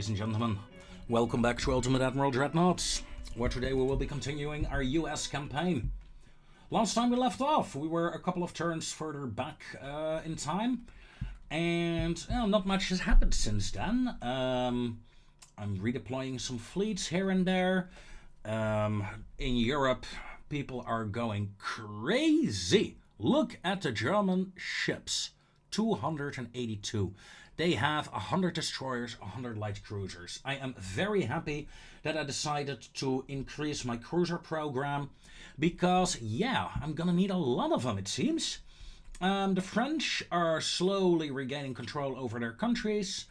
ladies and gentlemen. Welcome back to Ultimate Admiral Dreadnoughts, where today we will be continuing our US campaign. Last time we left off, we were a couple of turns further back in time, and not much has happened since then. I'm redeploying some fleets here and there. In Europe, people are going crazy. Look at the German ships. 282. They have 100 destroyers, 100 light cruisers. I am very happy that I decided to increase my cruiser program because, yeah, I'm gonna need a lot of them, it seems. The French are slowly regaining control over their countries.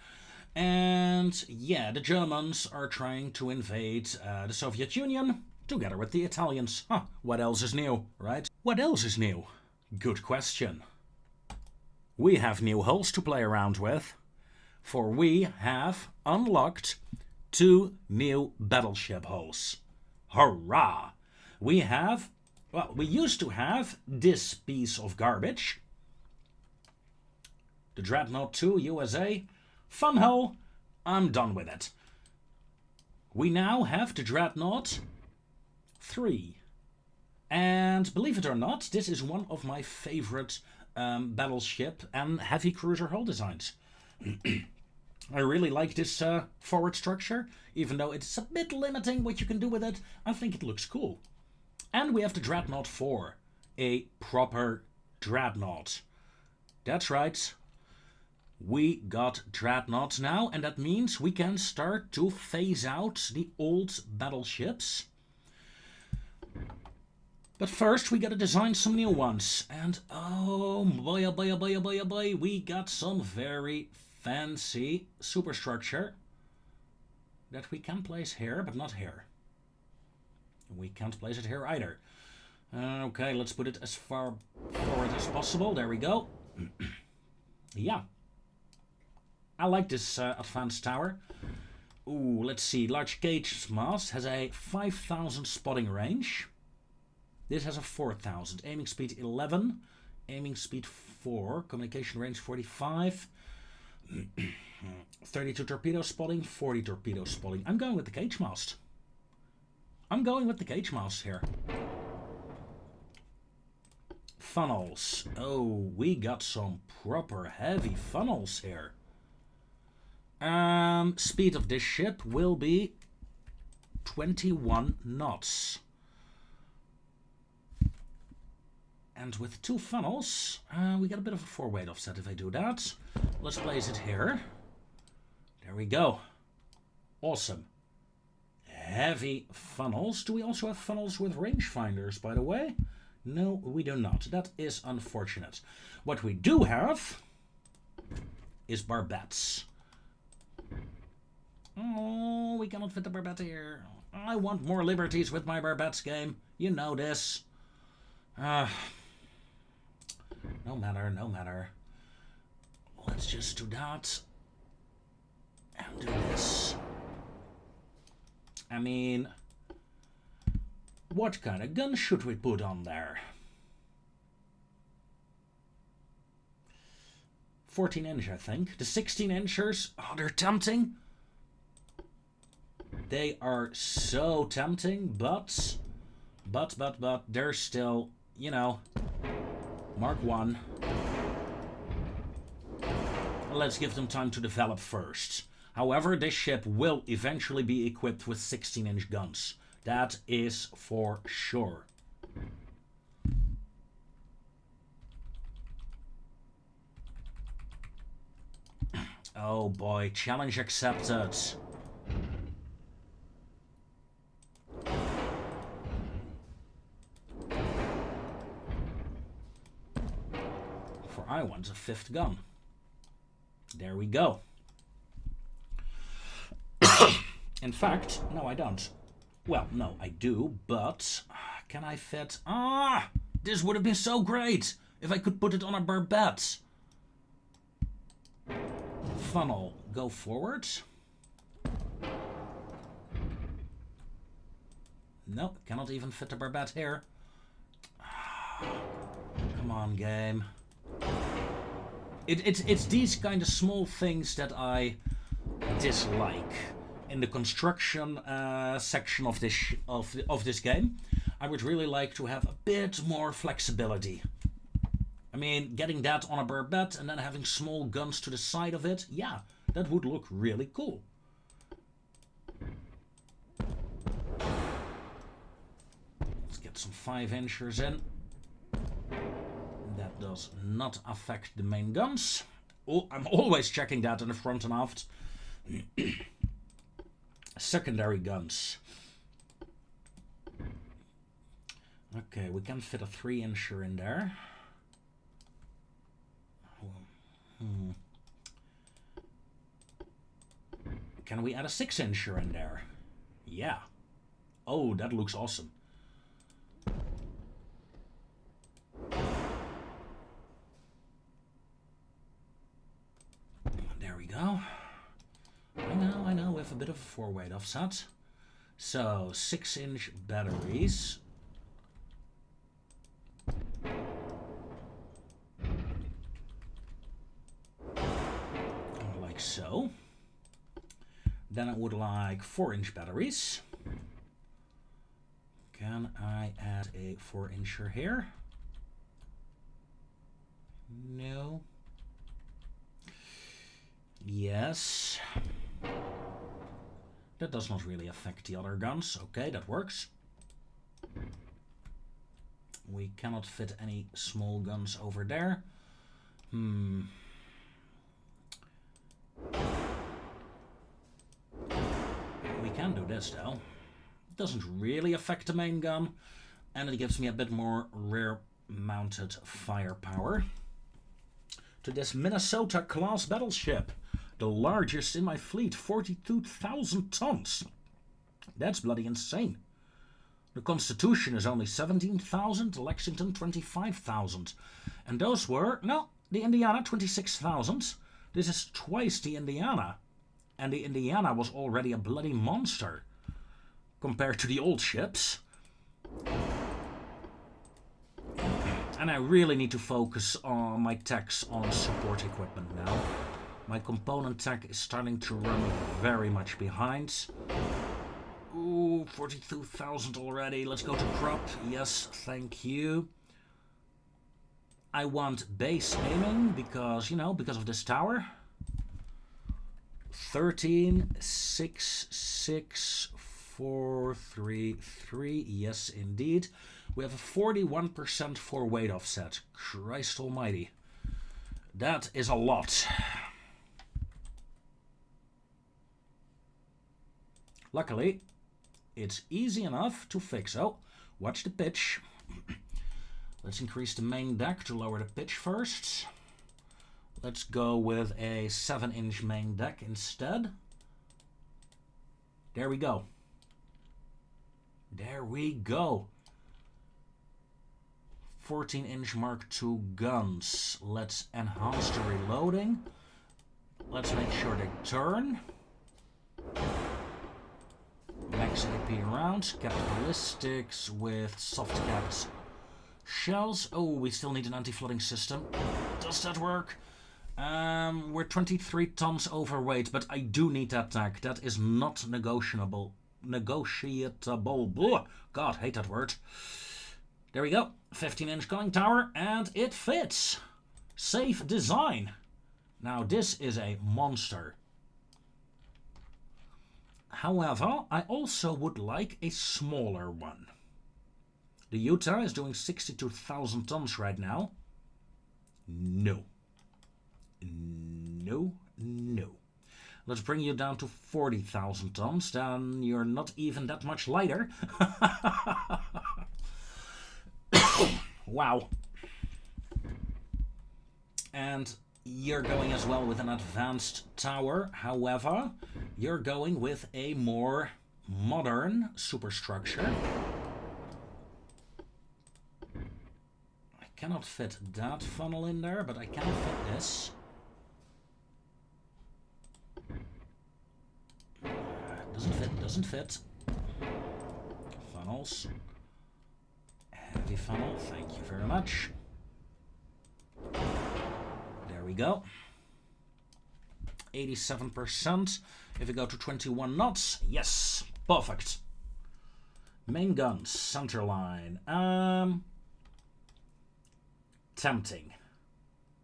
And, yeah, the Germans are trying to invade the Soviet Union together with the Italians. Huh, what else is new, right? What else is new? Good question. We have new hulls to play around with, for we have unlocked 2 new battleship hulls. Hurrah! We used to have this piece of garbage, the Dreadnought 2 USA. Fun hull, I'm done with it. We now have the Dreadnought 3. And believe it or not, this is one of my favorite battleship and heavy cruiser hull designs. I really like this forward structure, even though it's a bit limiting what you can do with it. I think it looks cool. And we have the Dreadnought 4, a proper Dreadnought. That's right, we got Dreadnoughts now, and that means we can start to phase out the old battleships. But first, we gotta design some new ones. And oh boy, oh boy, oh boy, oh boy, oh boy, we got some very fancy superstructure that we can place here, but not here. We can't place it here either. Okay, let's put it as far forward as possible. There we go. Yeah. I like this advanced tower. Ooh, let's see. Large cage mast has a 5,000 spotting range. This has a 4,000. Aiming speed 11. Aiming speed 4. Communication range 45. 32 torpedo spotting. 40 torpedo spotting. I'm going with the cage mast. I'm going with the cage mast here. Funnels. Oh, we got some proper heavy funnels here. Speed of this ship will be 21 knots. And with 2 funnels, we get a bit of a 4-weight offset if I do that. Let's place it here. There we go. Awesome. Heavy funnels. Do we also have funnels with rangefinders, by the way? No, we do not. That is unfortunate. What we do have is barbettes. Oh, we cannot fit the barbette here. I want more liberties with my barbettes game. You know this. No matter, no matter. Let's just do that. And do this. I mean, what kind of gun should we put on there? 14-inch, I think. The 16-inchers, oh, they're tempting. They are so tempting, but they're still, you know, Mark 1. Let's give them time to develop first. However, this ship will eventually be equipped with 16-inch guns. That is for sure. Oh boy, challenge accepted. For I want a 5th gun. There we go. In fact, no, I don't. Well, no, I do, but can I fit? This would have been so great if I could put it on a barbette. Funnel, go forward. Nope, cannot even fit the barbette here. Come on, game. It's these kind of small things that I dislike in the construction section of this game. I would really like to have a bit more flexibility. I mean, getting that on a barbette and then having small guns to the side of it, yeah, that would look really cool. Let's get some 5-inchers in. That does not affect the main guns. Oh, I'm always checking that in the front and aft. Secondary guns. Okay, we can fit a 3-incher in there. Can we add a 6-incher in there? Yeah. Oh, that looks awesome. There we go. I know, we have a bit of a 4-weight offset. So, 6-inch batteries. Like so. Then I would like 4-inch batteries. Can I add a 4-incher here? No. Yes. That does not really affect the other guns. Okay, that works. We cannot fit any small guns over there. We can do this though. It doesn't really affect the main gun, and it gives me a bit more rear mounted firepower. To this Minnesota class battleship, the largest in my fleet, 42,000 tons. That's bloody insane. The Constitution is only 17,000, the Lexington 25,000. And those were, no, the Indiana 26,000. This is twice the Indiana. And the Indiana was already a bloody monster compared to the old ships. And I really need to focus on my techs on support equipment now. My component tech is starting to run very much behind. Ooh, 42,000 already. Let's go to crop. Yes, thank you. I want base aiming because, you know, because of this tower. 13, 6, 6, 4, 3, 3. Yes, indeed. We have a 41% 4-weight offset. Christ almighty. That is a lot. Luckily, it's easy enough to fix. Oh, watch the pitch. Let's increase the main deck to lower the pitch first. Let's go with a 7-inch main deck instead. There we go. There we go. 14-inch Mark II guns. Let's enhance the reloading. Let's make sure they turn. Max AP rounds, capped ballistics with soft capped shells. Oh, we still need an anti-flooding system. Does that work? We're 23 tons overweight, but I do need that tech. That is not negotiable. Negotiable. God, hate that word. There we go. 15-inch conning tower, and it fits. Safe design. Now, this is a monster. However, I also would like a smaller one. The Utah is doing 62,000 tons right now. No. No, no. Let's bring you down to 40,000 tons. Then you're not even that much lighter. Wow. And you're going as well with an advanced tower. However, you're going with a more modern superstructure. I cannot fit that funnel in there, but I can fit this. Doesn't fit. Funnels. Heavy funnel, thank you very much. There we go. 87%. If we go to 21 knots, yes, perfect. Main guns, center line. Tempting.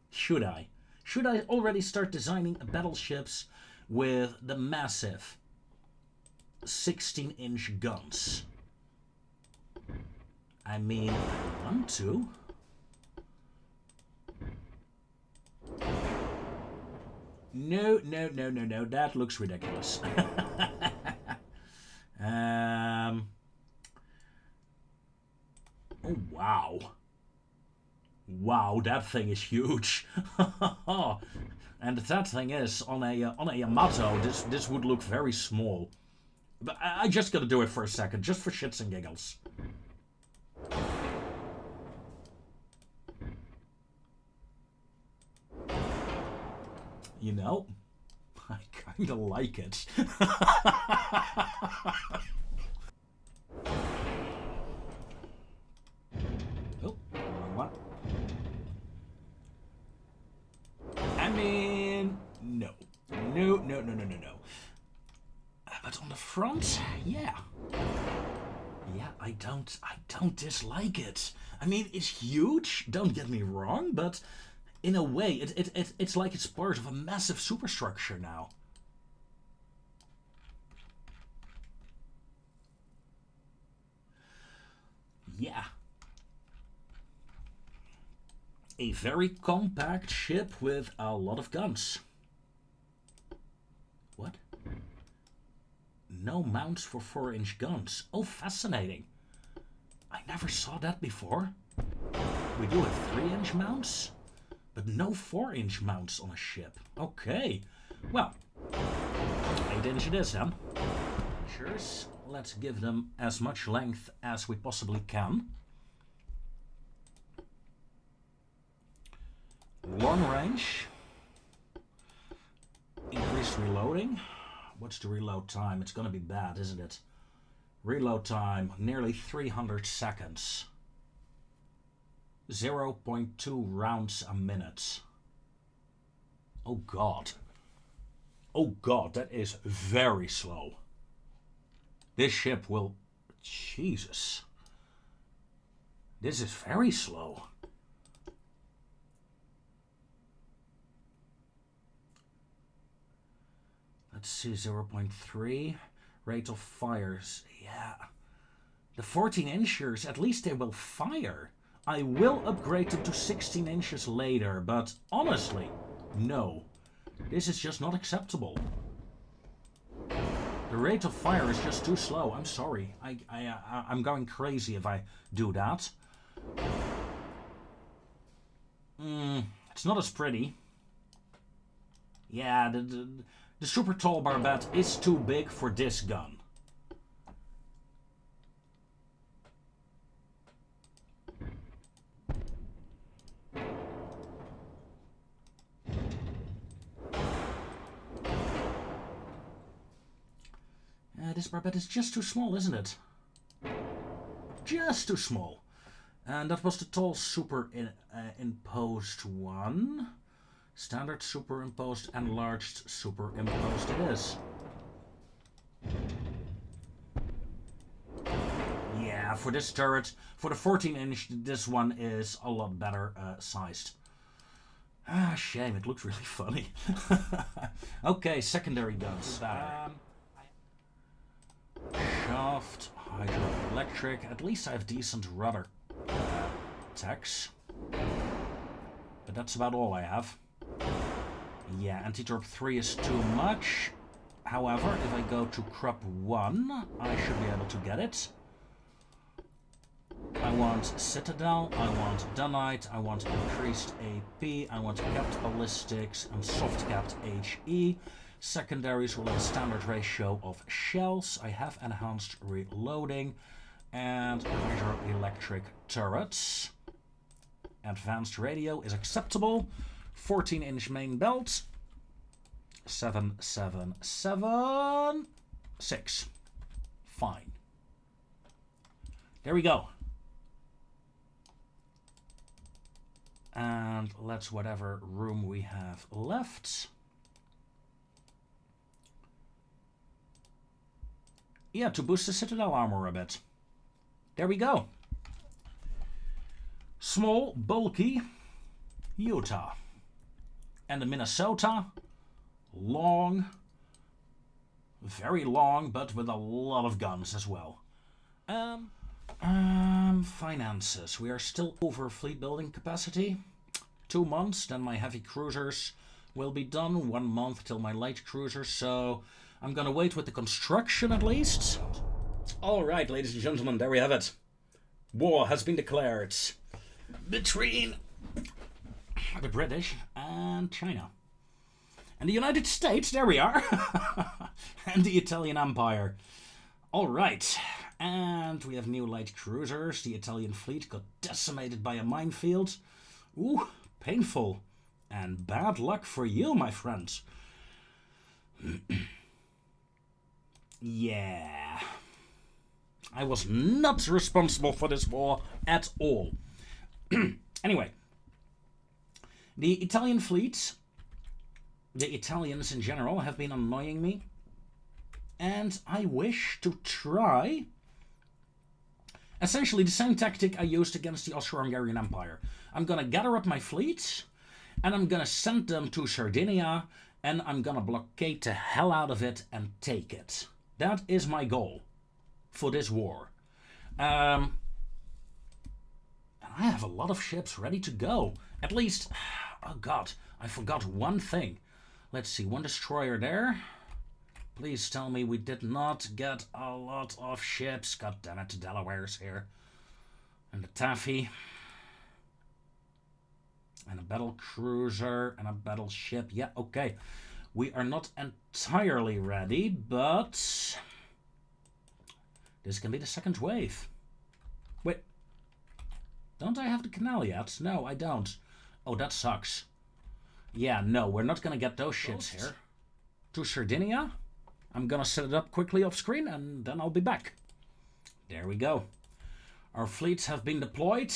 Should I? Should I already start designing battleships with the massive 16-inch guns? I mean, I want to. No, that looks ridiculous. Oh, wow. Wow, that thing is huge. And that thing is, on a Yamato, this would look very small. But I just gotta do it for a second, just for shits and giggles. You know, I kinda like it. Oh, wrong one. I mean, no. No. But on the front, yeah. Yeah, I don't dislike it. I mean, it's huge, don't get me wrong, but in a way, it's like it's part of a massive superstructure now. Yeah. A very compact ship with a lot of guns. What? No mounts for 4-inch guns. Oh, fascinating. I never saw that before. We do have 3-inch mounts, but no 4-inch mounts on a ship. Okay. Well, 8-inch it is then. Sure. Let's give them as much length as we possibly can. Long range. Increased reloading. What's the reload time? It's gonna be bad, isn't it? Reload time, nearly 300 seconds. 0.2 rounds a minute. Oh god. Oh god, that is very slow. This ship will... Jesus. This is very slow. Let's see, 0.3. Rate of fires. Yeah. The 14-inchers, at least they will fire. I will upgrade them to 16 inches later, but honestly, no. This is just not acceptable. The rate of fire is just too slow. I'm sorry. I'm going crazy if I do that. It's not as pretty. Yeah, the super tall barbette is too big for this gun. This barbette is just too small, isn't it? Just too small. And that was the tall superimposed one. Standard superimposed, enlarged superimposed it is. Yeah, for this turret, for the 14-inch, this one is a lot better sized. Ah, shame, it looks really funny. Okay, secondary guns. Shaft, hydroelectric. At least I have decent rudder techs. But that's about all I have. Yeah, anti-torp 3 is too much. However, if I go to crop 1, I should be able to get it. I want Citadel, I want Dunite, I want increased AP, I want capped ballistics and soft capped HE. Secondaries will have a standard ratio of shells. I have enhanced reloading and hydroelectric turrets. Advanced radio is acceptable. 14-inch main belt. 776. Fine. There we go. And let's whatever room we have left. Yeah, to boost the Citadel armor a bit. There we go. Small, bulky Utah. And the Minnesota, long, very long, but with a lot of guns as well. Finances. We are still over fleet building capacity. 2 months, then my heavy cruisers will be done. 1 month till my light cruisers, so I'm gonna wait with the construction at least. Alright, ladies and gentlemen, there we have it. War has been declared between the British and China. And the United States, there we are. And the Italian Empire. Alright, and we have new light cruisers. The Italian fleet got decimated by a minefield. Ooh, painful. And bad luck for you, my friend. Yeah. I was not responsible for this war at all. Anyway. The Italian fleet, the Italians in general, have been annoying me. And I wish to try essentially the same tactic I used against the Austro-Hungarian Empire. I'm gonna gather up my fleet, and I'm gonna send them to Sardinia, and I'm gonna blockade the hell out of it and take it. That is my goal for this war. And I have a lot of ships ready to go. At least, oh god, I forgot one thing. Let's see, 1 destroyer there. Please tell me we did not get a lot of ships. God damn it, the Delaware's here. And the Taffy. And a battle cruiser and a battleship. Yeah, okay. We are not entirely ready, but this can be the second wave. Wait. Don't I have the canal yet? No, I don't. Oh, that sucks. Yeah, no, we're not gonna get those ships here. To Sardinia. I'm gonna set it up quickly off screen and then I'll be back. There we go. Our fleets have been deployed.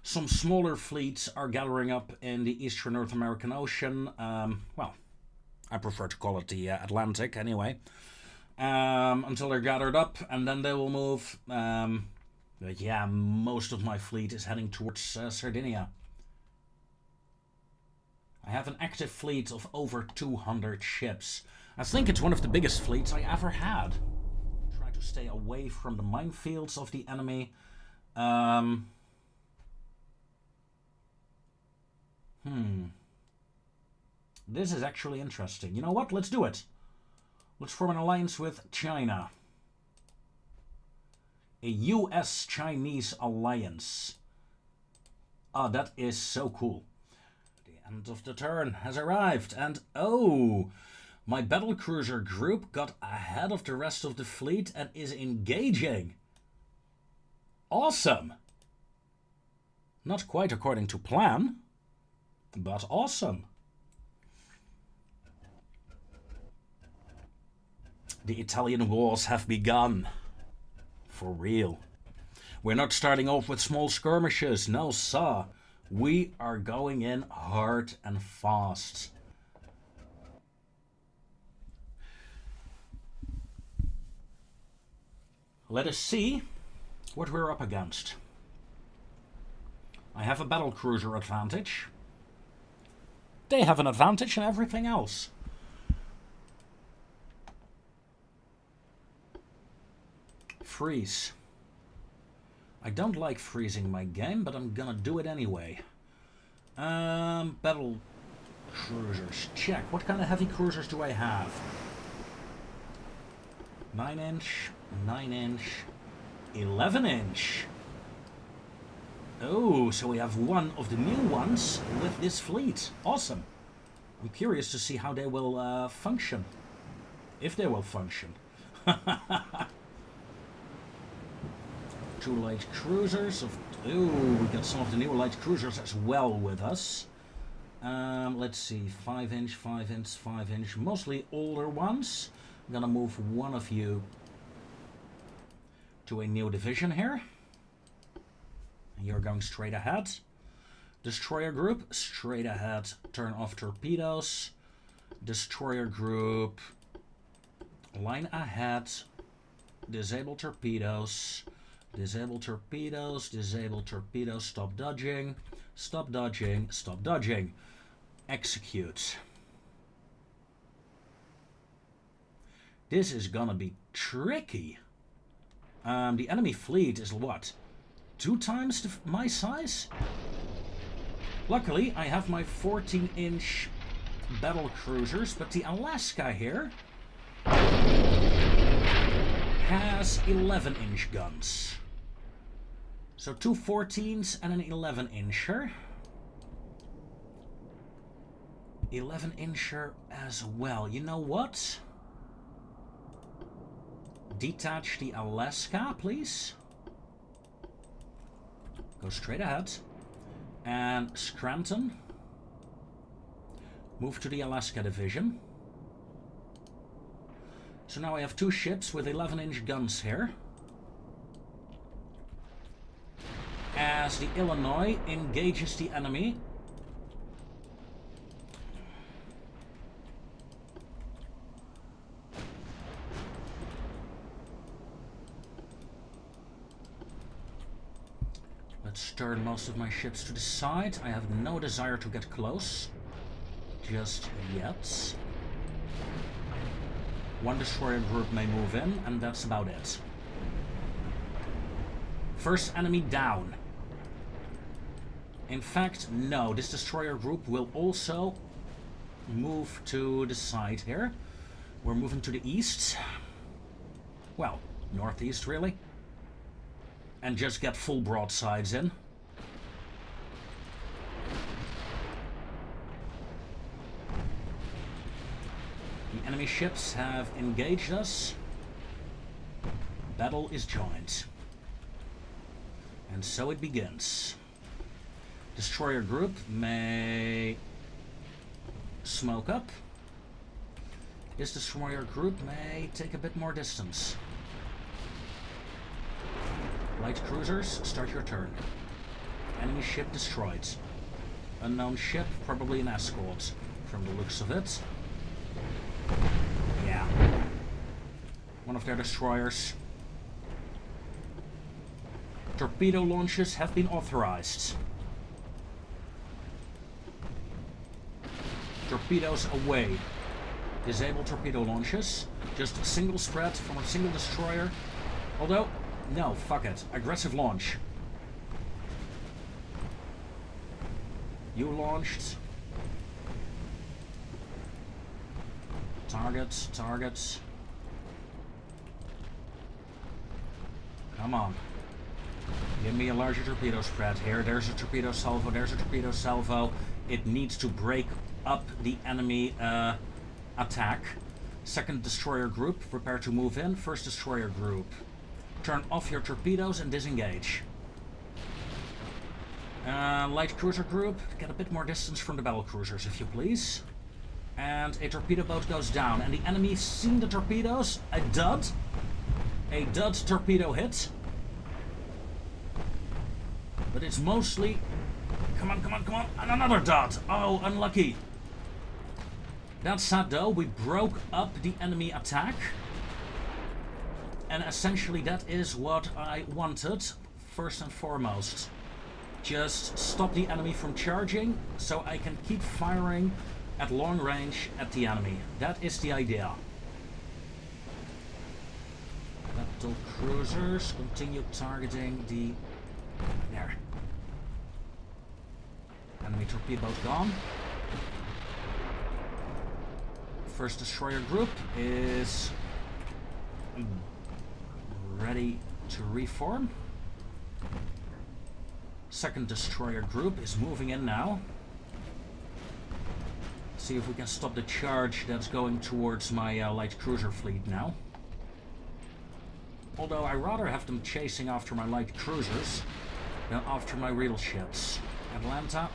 Some smaller fleets are gathering up in the Eastern North American Ocean. Well, I prefer to call it the Atlantic anyway. Until they're gathered up, and then they will move. But yeah, most of my fleet is heading towards Sardinia. I have an active fleet of over 200 ships. I think it's one of the biggest fleets I ever had. Try to stay away from the minefields of the enemy. This is actually interesting. You know what? Let's do it. Let's form an alliance with China. A US-Chinese alliance. Ah, that is so cool. The end of the turn has arrived, and oh, my battlecruiser group got ahead of the rest of the fleet and is engaging. Awesome. Not quite according to plan, but awesome. The Italian wars have begun. For real. We're not starting off with small skirmishes, no sir. We are going in hard and fast. Let us see what we're up against. I have a battlecruiser advantage. They have an advantage in everything else. Freeze. I don't like freezing my game, but I'm gonna do it anyway. Battle cruisers. Check. What kind of heavy cruisers do I have? 9-inch, 9-inch, 11-inch. Oh, so we have one of the new ones with this fleet. Awesome. I'm curious to see how they will function. If they will function. 2 light cruisers. Ooh, we got some of the newer light cruisers as well with us. Let's see, 5-inch, 5-inch, 5-inch, mostly older ones. I'm gonna move one of you to a new division here. And you're going straight ahead. Destroyer group, straight ahead, turn off torpedoes. Destroyer group, line ahead. Disable torpedoes. Disable torpedoes. Disable torpedoes. Stop dodging. Stop dodging. Stop dodging. Execute. This is gonna be tricky. The enemy fleet is what? 2 times my size? Luckily, I have my 14-inch battle cruisers, but the Alaska here has 11-inch guns. So 2 14s and an 11-incher. 11-incher as well. You know what? Detach the Alaska, please. Go straight ahead. And Scranton. Move to the Alaska division. So now I have 2 ships with 11-inch guns here. As the Illinois engages the enemy. Let's turn most of my ships to the side. I have no desire to get close. Just yet. 1 destroyer group may move in, and that's about it. First enemy down. In fact, no. This destroyer group will also move to the side here. We're moving to the east. Well, northeast, really. And just get full broadsides in. The enemy ships have engaged us. Battle is joined. And so it begins. Destroyer group may smoke up. This destroyer group may take a bit more distance. Light cruisers, start your turn. Enemy ship destroyed. Unknown ship, probably an escort, from the looks of it. Yeah. One of their destroyers. Torpedo launches have been authorized. Torpedoes away. Disable torpedo launches. Just a single spread from a single destroyer. Although, no, fuck it. Aggressive launch. You launched. Targets, targets. Come on. Give me a larger torpedo spread here. There's a torpedo salvo, there's a torpedo salvo. It needs to break up the enemy attack. Second destroyer group, prepare to move in. First destroyer group. Turn off your torpedoes and disengage. Light cruiser group, get a bit more distance from the battle cruisers, if you please. And a torpedo boat goes down. And the enemy seen the torpedoes. A dud. A dud torpedo hit. But it's mostly... Come on, come on, come on. And another dud. Oh, unlucky. That's sad though. We broke up the enemy attack. And essentially that is what I wanted, first and foremost. Just stop the enemy from charging, so I can keep firing at long range at the enemy. That is the idea. Battle cruisers, continue targeting the... There. Enemy torpedo boat gone. First destroyer group is... ready to reform. Second destroyer group is moving in now. See if we can stop the charge that's going towards my light cruiser fleet now. Although I rather have them chasing after my light cruisers than after my real ships. Atlanta.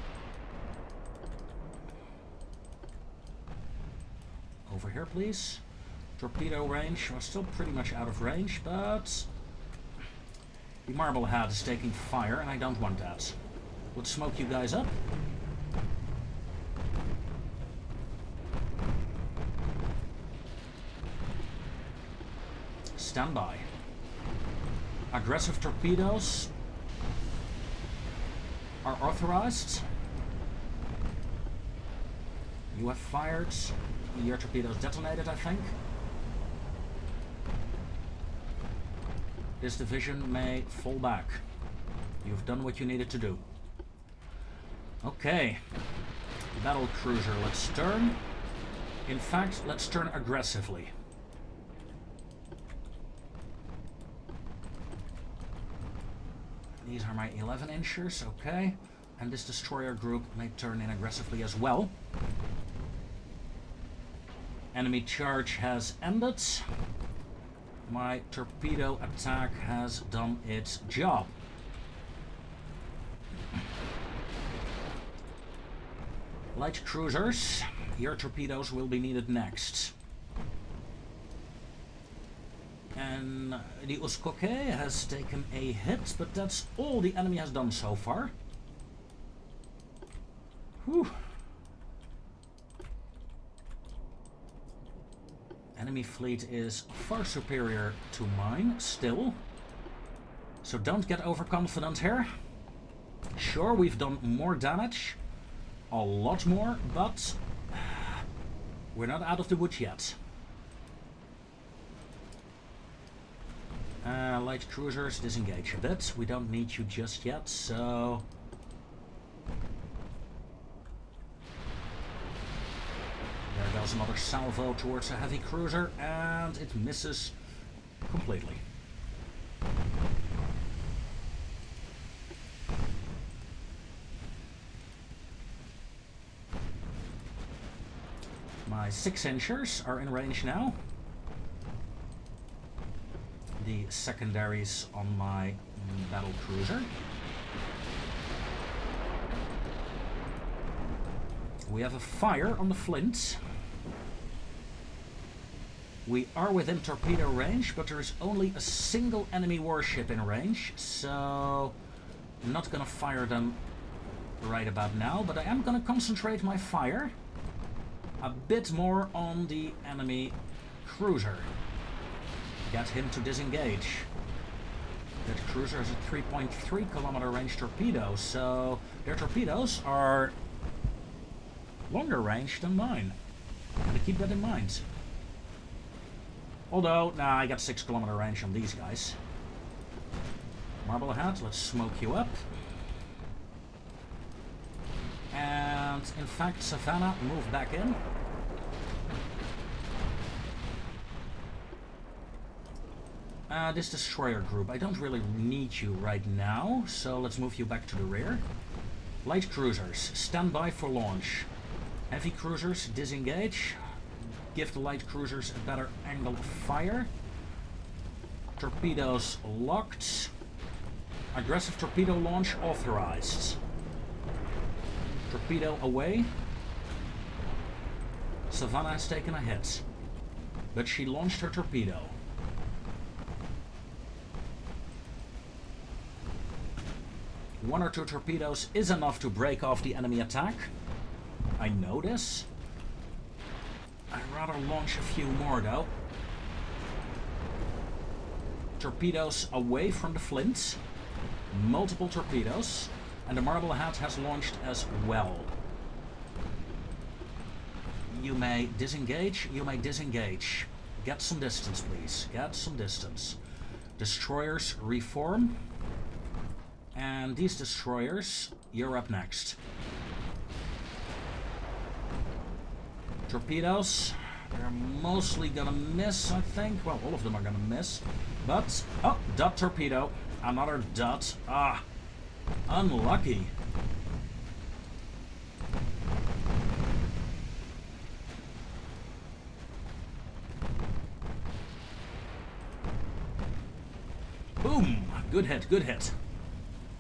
Over here, please. Torpedo range. We're still pretty much out of range, but the Marblehead is taking fire, and I don't want that. Would smoke you guys up. stand by. Aggressive torpedoes are authorized. You have fired. Your torpedoes detonated, I think. This division may fall back. You've done what you needed to do. Okay. Battle cruiser, let's turn. In fact, let's turn aggressively. These are my 11-inchers, okay. And this destroyer group may turn in aggressively as well. Enemy charge has ended. My torpedo attack has done its job. Light cruisers, your torpedoes will be needed next. And the Uskoke has taken a hit, but that's all the enemy has done so far. Whew. Enemy fleet is far superior to mine, still. So don't get overconfident here. Sure, we've done more damage. A lot more, but we're not out of the woods yet. Light cruisers, disengage a bit. We don't need you just yet, so... There goes another salvo towards a heavy cruiser, and it misses completely. My 6-inchers are in range now. The secondaries on my battle cruiser. We have a fire on the Flint. We are within torpedo range, but there is only a single enemy warship in range, so I'm not gonna fire them right about now, but I am gonna concentrate my fire a bit more on the enemy cruiser. Get him to disengage. That cruiser has a 3.3 kilometer range torpedo, so their torpedoes are longer range than mine. Gotta keep that in mind. Although, nah, I got 6 kilometer range on these guys. Marblehead, let's smoke you up. And in fact, Savannah, move back in. This destroyer group, I don't really need you right now, so let's move you back to the rear. Light cruisers, stand by for launch. Heavy cruisers, disengage. Give the light cruisers a better angle of fire. Torpedoes locked. Aggressive torpedo launch authorized. Torpedo away. Savannah has taken a hit, but she launched her torpedo. One or two torpedoes is enough to break off the enemy attack. I know this. I'd rather launch a few more though. Torpedoes away from the Flint. Multiple torpedoes. And the Marblehead has launched as well. You may disengage, you may disengage. Get some distance, please. Get some distance. Destroyers reform. And these destroyers, you're up next. Torpedoes, they're mostly gonna miss, I think. Well, all of them are gonna miss. But, oh, dot torpedo. Another dot. Ah, unlucky. Boom! Good hit, good hit.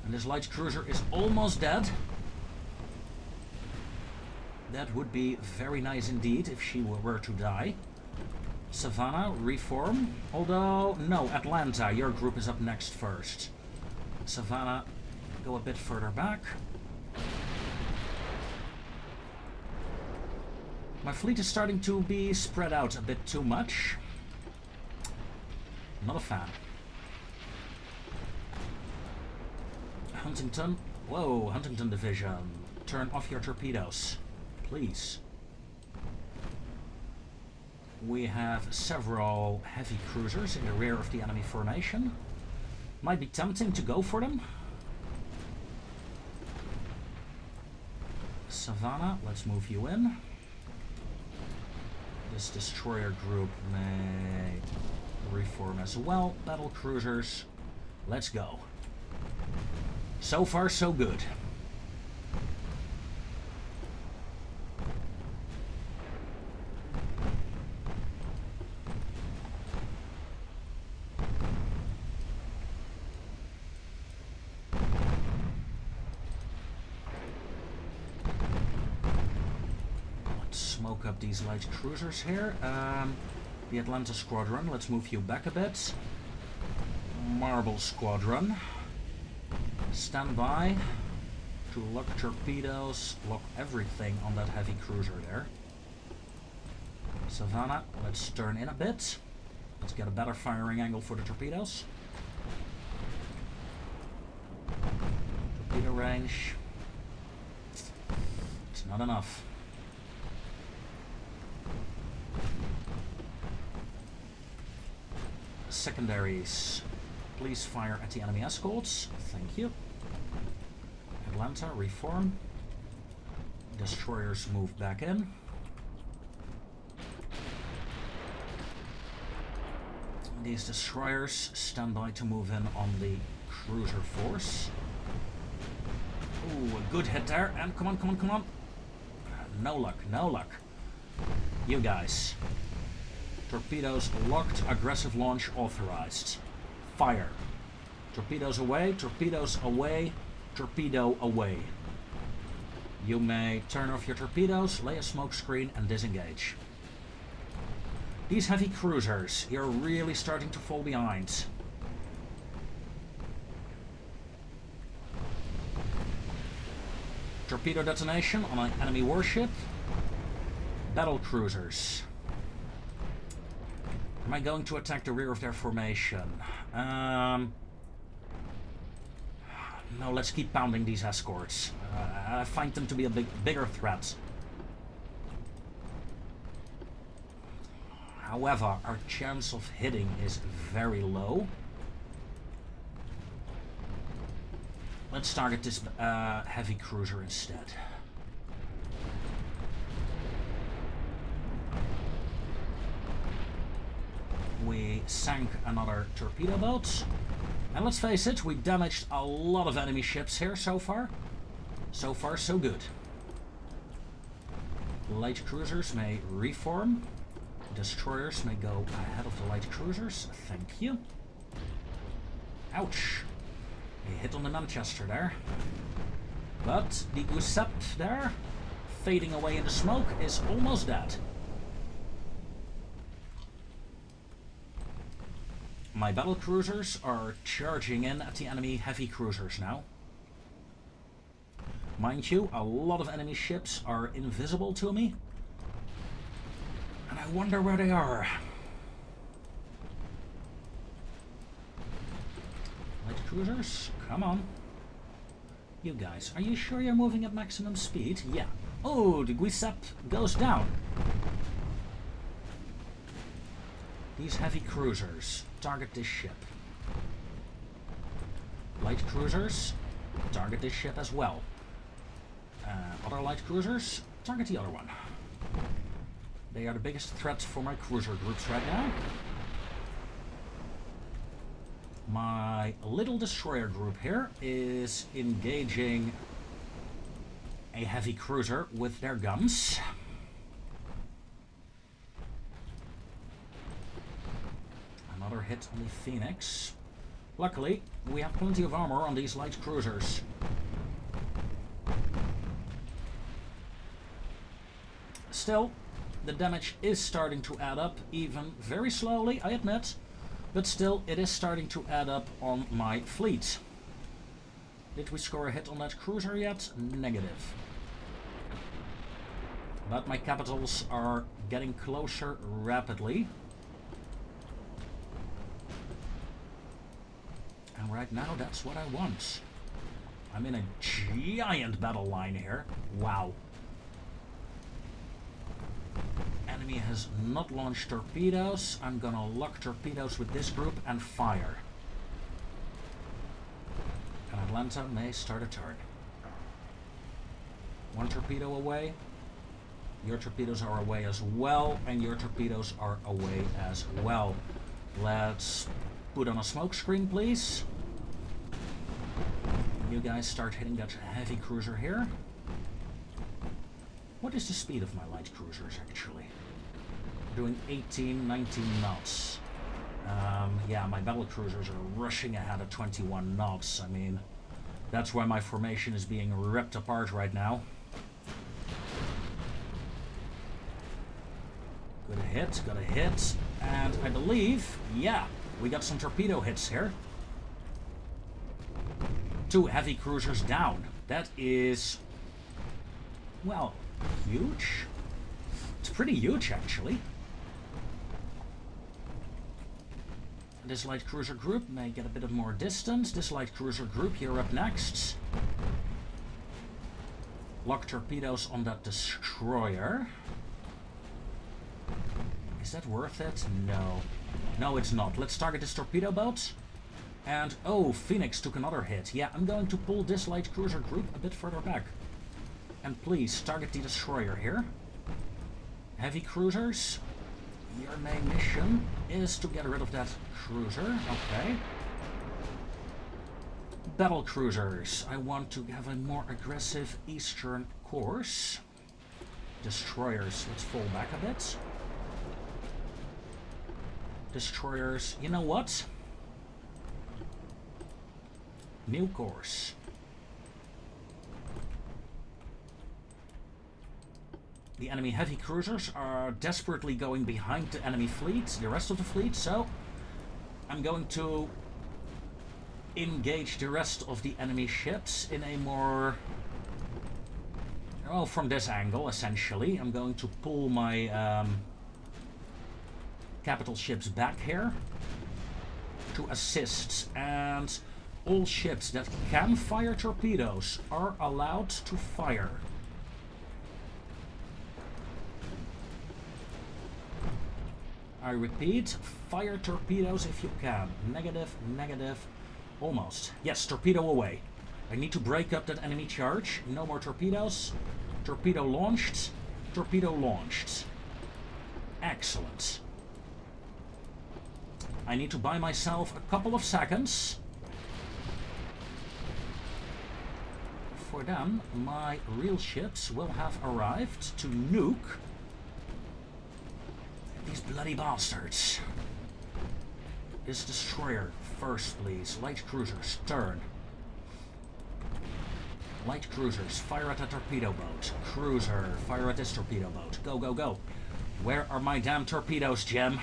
And this light cruiser is almost dead. That would be very nice indeed if she were to die. Savannah, reform. Although, no, Atlanta, your group is up next first. Savannah, go a bit further back. My fleet is starting to be spread out a bit too much. Not a fan. Huntington. Whoa, Huntington Division. Turn off your torpedoes, please. We have several heavy cruisers in the rear of the enemy formation. Might be tempting to go for them. Savannah, let's move you in. This destroyer group may reform as well. Battle cruisers, let's go. So far, so good. Smoke up these light cruisers here. The Atlanta Squadron, let's move you back a bit. Marble Squadron, stand by to lock torpedoes, lock everything on that heavy cruiser there. Savannah, let's turn in a bit. Let's get a better firing angle for the torpedoes. Torpedo range. It's not enough. Secondaries, please fire at the enemy escorts. Thank you. Atlanta, reform. Destroyers move back in. These destroyers stand by to move in on the cruiser force. Ooh, a good hit there. And come on, come on, come on. No luck, no luck. You guys. Torpedoes locked, aggressive launch authorized. Fire. Torpedoes away, torpedoes away, torpedo away. You may turn off your torpedoes, lay a smoke screen and disengage. These heavy cruisers, you're really starting to fall behind. Torpedo detonation on an enemy warship. Battle cruisers. Am I going to attack the rear of their formation? No, let's keep pounding these escorts. I find them to be a bigger threat. However, our chance of hitting is very low. Let's target this heavy cruiser instead. We sank another torpedo boat. And let's face it, we damaged a lot of enemy ships here so far. So far, so good. Light cruisers may reform. Destroyers may go ahead of the light cruisers. Thank you. Ouch. A hit on the Manchester there. But the Giuseppe there, fading away in the smoke, is almost dead. My battle cruisers are charging in at the enemy heavy cruisers now. Mind you, a lot of enemy ships are invisible to me. And I wonder where they are. Light cruisers, come on. You guys, are you sure you're moving at maximum speed? Yeah. Oh, the Giuseppe goes down. These heavy cruisers, target this ship. Light cruisers, target this ship as well. Other light cruisers, target the other one. They are the biggest threat for my cruiser groups right now. My little destroyer group here is engaging a heavy cruiser with their guns. Another hit on the Phoenix. Luckily, we have plenty of armor on these light cruisers. Still, the damage is starting to add up, even very slowly, I admit, but still it is starting to add up on my fleet. Did we score a hit on that cruiser yet? Negative. But my capitals are getting closer rapidly. right now, that's what I want. I'm in a giant battle line here. Wow. Enemy has not launched torpedoes. I'm gonna lock torpedoes with this group and fire. And Atlanta may start a turn. One torpedo away. Your torpedoes are away as well, and your torpedoes are away as well. Let's put on a smoke screen, please. You guys start hitting that heavy cruiser here. What is the speed of my light cruisers, actually? Doing 18, 19 knots. Yeah, my battle cruisers are rushing ahead at 21 knots. I mean, that's why my formation is being ripped apart right now. Got a hit, and I believe, yeah, we got some torpedo hits here. 2 heavy cruisers down. That is, well, huge. It's pretty huge, actually. This light cruiser group may get a bit of more distance. This light cruiser group here up next. Lock torpedoes on that destroyer. Is that worth it? No. No, it's not. Let's target this torpedo boat. And, oh, Phoenix took another hit. Yeah, I'm going to pull this light cruiser group a bit further back. And please, target the destroyer here. Heavy cruisers. Your main mission is to get rid of that cruiser. Okay. Battle cruisers. I want to have a more aggressive eastern course. Destroyers. Let's fall back a bit. Destroyers. You know what? New course. The enemy heavy cruisers are desperately going behind the enemy fleet, the rest of the fleet, so I'm going to engage the rest of the enemy ships in a more... well, from this angle, essentially. I'm going to pull my capital ships back here to assist, and all ships that can fire torpedoes are allowed to fire. I repeat, fire torpedoes if you can. Negative, negative, almost. Yes, torpedo away. I need to break up that enemy charge. No more torpedoes. Torpedo launched. Torpedo launched. Excellent. I need to buy myself a couple of seconds. For then, my real ships will have arrived to nuke these bloody bastards. This destroyer first, please. Light cruisers, turn. Light cruisers, fire at the torpedo boat. Cruiser, fire at this torpedo boat. Go, go, go. Where are my damn torpedoes, Gem?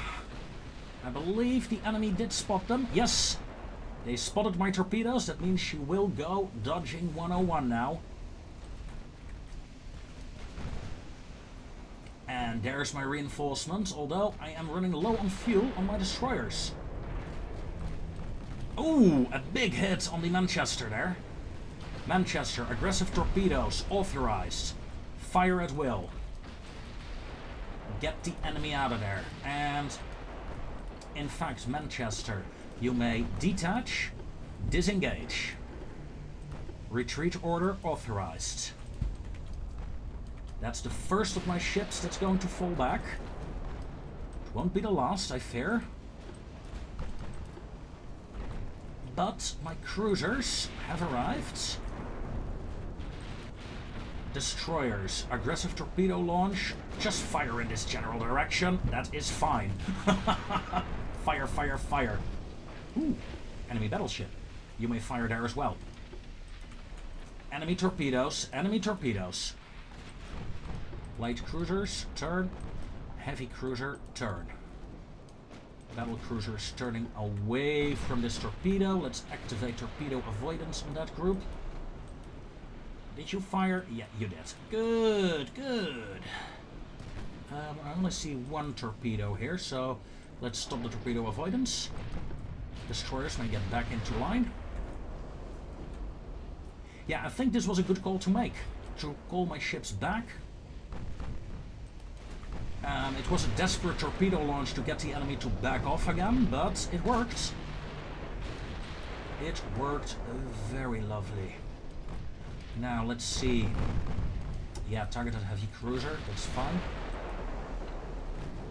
I believe the enemy did spot them. Yes, they spotted my torpedoes. That means she will go dodging 101 now. And there's my reinforcement, although I am running low on fuel on my destroyers. Ooh, a big hit on the Manchester there. Manchester, aggressive torpedoes, authorized. Fire at will. Get the enemy out of there. And, in fact, Manchester, you may detach, disengage. Retreat order authorized. That's the first of my ships that's going to fall back. It won't be the last, I fear. But my cruisers have arrived. Destroyers, aggressive torpedo launch. Just fire in this general direction. That is fine. Fire, fire, fire. Ooh, enemy battleship. You may fire there as well. Enemy torpedoes, enemy torpedoes. Light cruisers, turn. Heavy cruiser, turn. Battle cruisers turning away from this torpedo. Let's activate torpedo avoidance on that group. Did you fire? Yeah, you did. Good, good. I only see one torpedo here, so let's stop the torpedo avoidance. Destroyers may get back into line. Yeah, I think this was a good call to make. To call my ships back. It was a desperate torpedo launch to get the enemy to back off again, but it worked. It worked very lovely. Now, let's see. Yeah, targeted heavy cruiser, that's fine.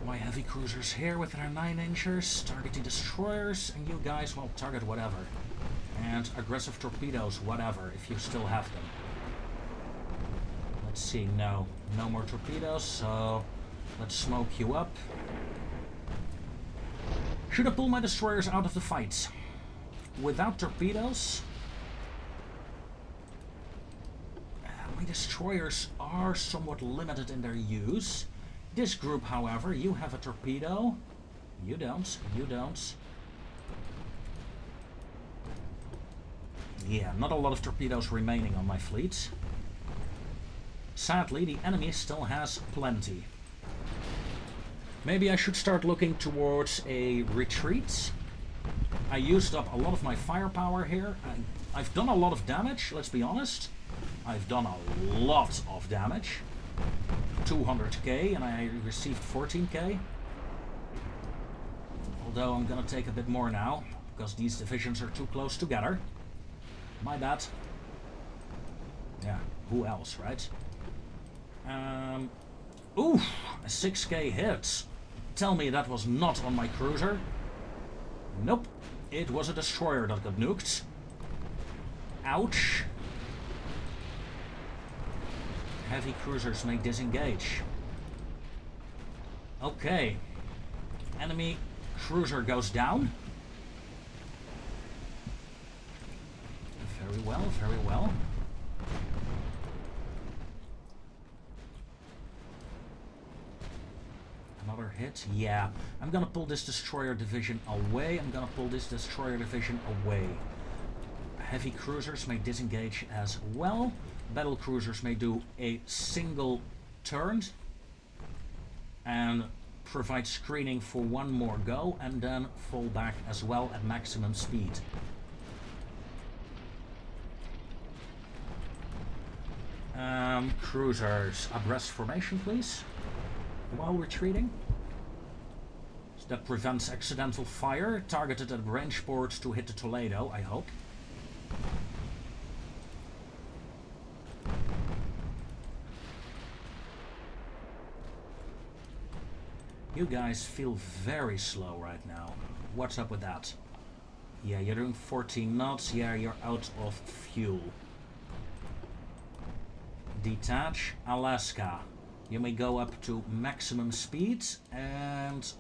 My heavy cruisers here with their 9-inchers, targeting destroyers, and you guys, well, target whatever. And aggressive torpedoes, whatever, if you still have them. Let's see, no more torpedoes, so let's smoke you up. Should I pull my destroyers out of the fight? Without torpedoes? My destroyers are somewhat limited in their use. This group, however, you have a torpedo. You don't. Yeah, not a lot of torpedoes remaining on my fleet. Sadly, the enemy still has plenty. Maybe I should start looking towards a retreat. I used up a lot of my firepower here. I've done a lot of damage, let's be honest. I've done a lot of damage. 200k and I received 14k. Although I'm gonna take a bit more now, because these divisions are too close together. My bad. Yeah, who else, right? Ooh, a 6k hit. Tell me that was not on my cruiser. Nope, it was a destroyer that got nuked. Ouch. Heavy cruisers may disengage. Okay. Enemy cruiser goes down. Very well, very well. Another hit. Yeah. I'm gonna pull this destroyer division away. Heavy cruisers may disengage as well. Battle cruisers may do a single turn and provide screening for one more go and then fall back as well at maximum speed. Cruisers, abreast formation please, while retreating. So that prevents accidental fire, targeted at range ports to hit the Toledo, I hope. You guys feel very slow right now. What's up with that? Yeah, you're doing 14 knots. Yeah, you're out of fuel. Detach, Alaska. You may go up to maximum speed and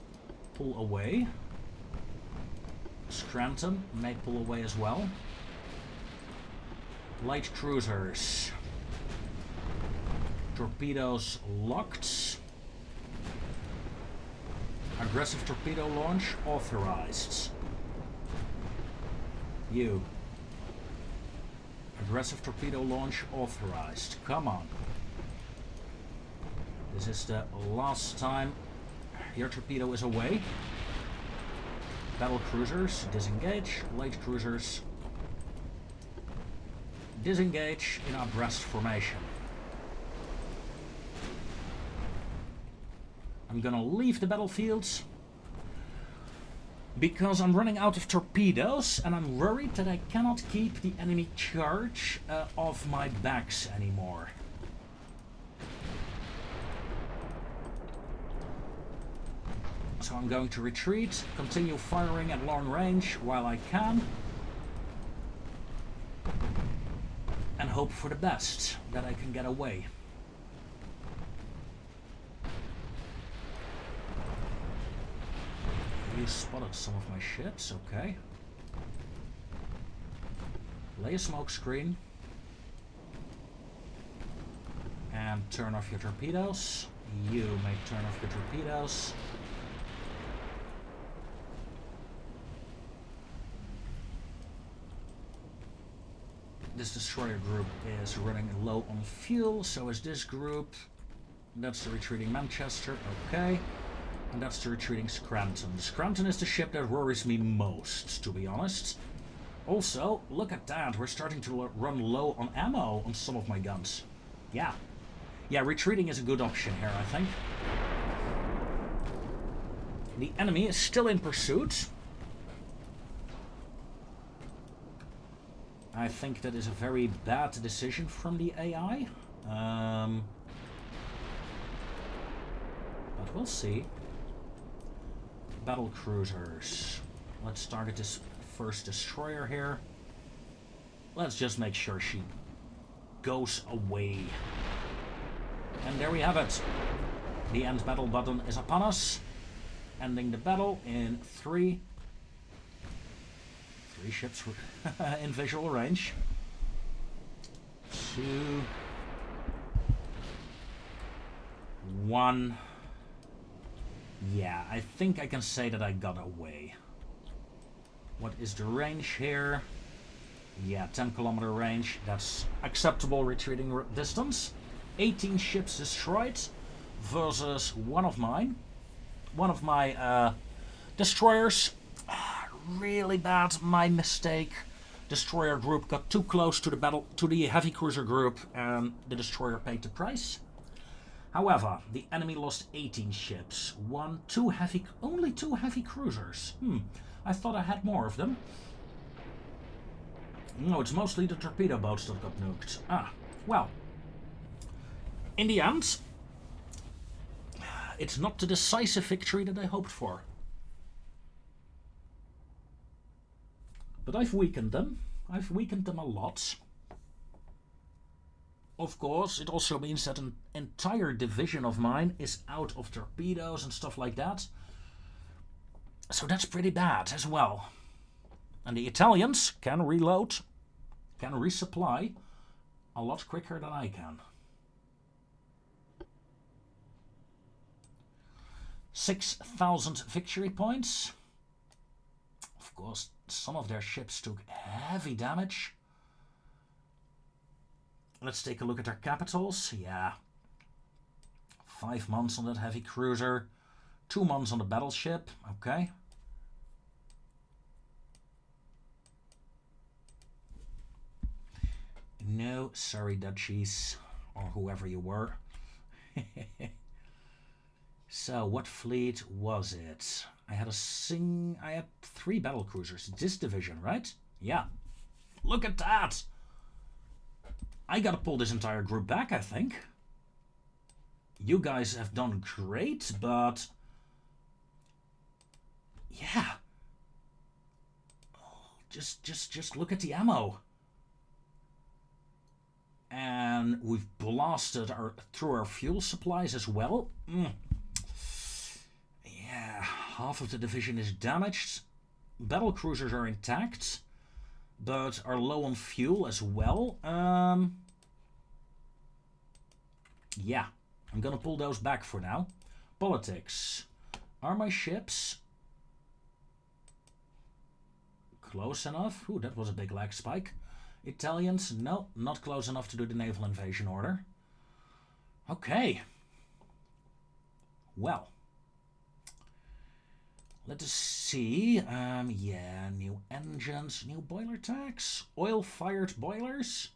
pull away. Scranton may pull away as well. Light cruisers. Torpedoes locked. Aggressive torpedo launch authorized. You. Aggressive torpedo launch authorized. Come on. This is the last time your torpedo is away. Battle cruisers, disengage. Light cruisers, disengage in abreast formation. I'm gonna leave the battlefields because I'm running out of torpedoes and I'm worried that I cannot keep the enemy charge off my backs anymore. So I'm going to retreat, continue firing at long range while I can, and hope for the best, that I can get away. You spotted some of my ships, okay. Lay a smoke screen. And turn off your torpedoes. You may turn off your torpedoes. This destroyer group is running low on fuel, so is this group. That's the retreating Manchester, okay. And that's the retreating Scranton. Scranton is the ship that worries me most, to be honest. Also, look at that. We're starting to run low on ammo on some of my guns. Yeah. Yeah, retreating is a good option here, I think. The enemy is still in pursuit. I think that is a very bad decision from the AI. But we'll see. Battle cruisers. Let's target this first destroyer here. Let's just make sure she goes away. And there we have it. The end battle button is upon us. Ending the battle in 3. 3 ships in visual range. 2. 1. Yeah, I think I can say that I got away. What is the range here? Yeah, 10-kilometer range. That's acceptable retreating distance. 18 ships destroyed versus one of mine. One of my destroyers. Really bad, my mistake. Destroyer group got too close to the heavy cruiser group, and the destroyer paid the price. However, the enemy lost 18 ships. Only two heavy cruisers. I thought I had more of them. No, it's mostly the torpedo boats that got nuked. Well. In the end, it's not the decisive victory that I hoped for. But I've weakened them. I've weakened them a lot. Of course, it also means that an entire division of mine is out of torpedoes and stuff like that. So that's pretty bad as well. And the Italians can reload, can resupply a lot quicker than I can. 6,000 victory points. Of course, some of their ships took heavy damage. Let's take a look at their capitals. Yeah. 5 months on that heavy cruiser. 2 months on the battleship. Okay. No, sorry, Dutchies. Or whoever you were. So, what fleet was it? I had 3 battle cruisers. This division, right? Yeah. Look at that! I gotta pull this entire group back, I think. You guys have done great, but... yeah. Just look at the ammo. And we've blasted through our fuel supplies as well. Yeah, half of the division is damaged. Battle cruisers are intact, but are low on fuel as well. Yeah, I'm gonna pull those back for now. Politics. Are my ships close enough? Ooh, that was a big lag spike. Italians, no, not close enough to do the naval invasion order. Okay. Well. Let us see. Yeah, new engines, new boiler tanks, oil-fired boilers.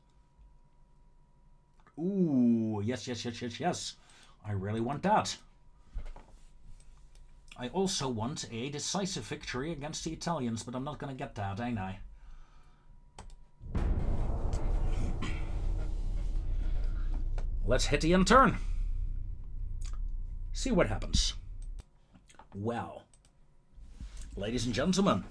Ooh, yes. I really want that. I also want a decisive victory against the Italians, but I'm not gonna get that, ain't I? Let's hit the end turn. See what happens. Well, ladies and gentlemen,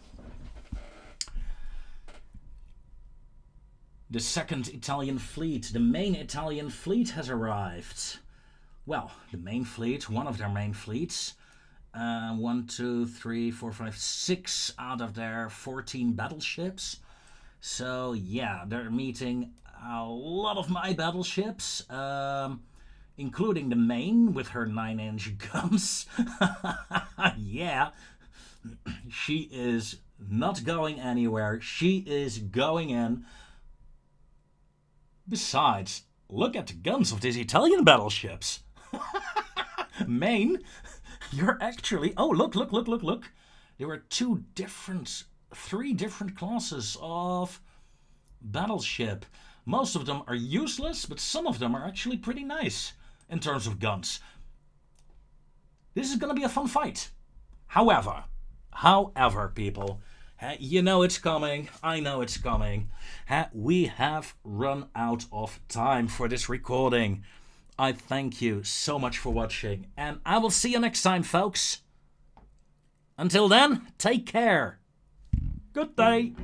the second Italian fleet, the main Italian fleet has arrived. Well, the main fleet, one of their main fleets. 1, 2, 3, 4, 5, 6 out of their 14 battleships. So yeah, they're meeting a lot of my battleships, including the main with her 9-inch guns. Yeah, she is not going anywhere. She is going in. Besides, look at the guns of these Italian battleships. Maine, you're actually... oh, look. There were 2 different 3 different classes of battleship. Most of them are useless, but some of them are actually pretty nice in terms of guns. This is going to be a fun fight. However, people, you know it's coming. I know it's coming. We have run out of time for this recording. I thank you so much for watching, and I will see you next time, folks. Until then, take care. Good day.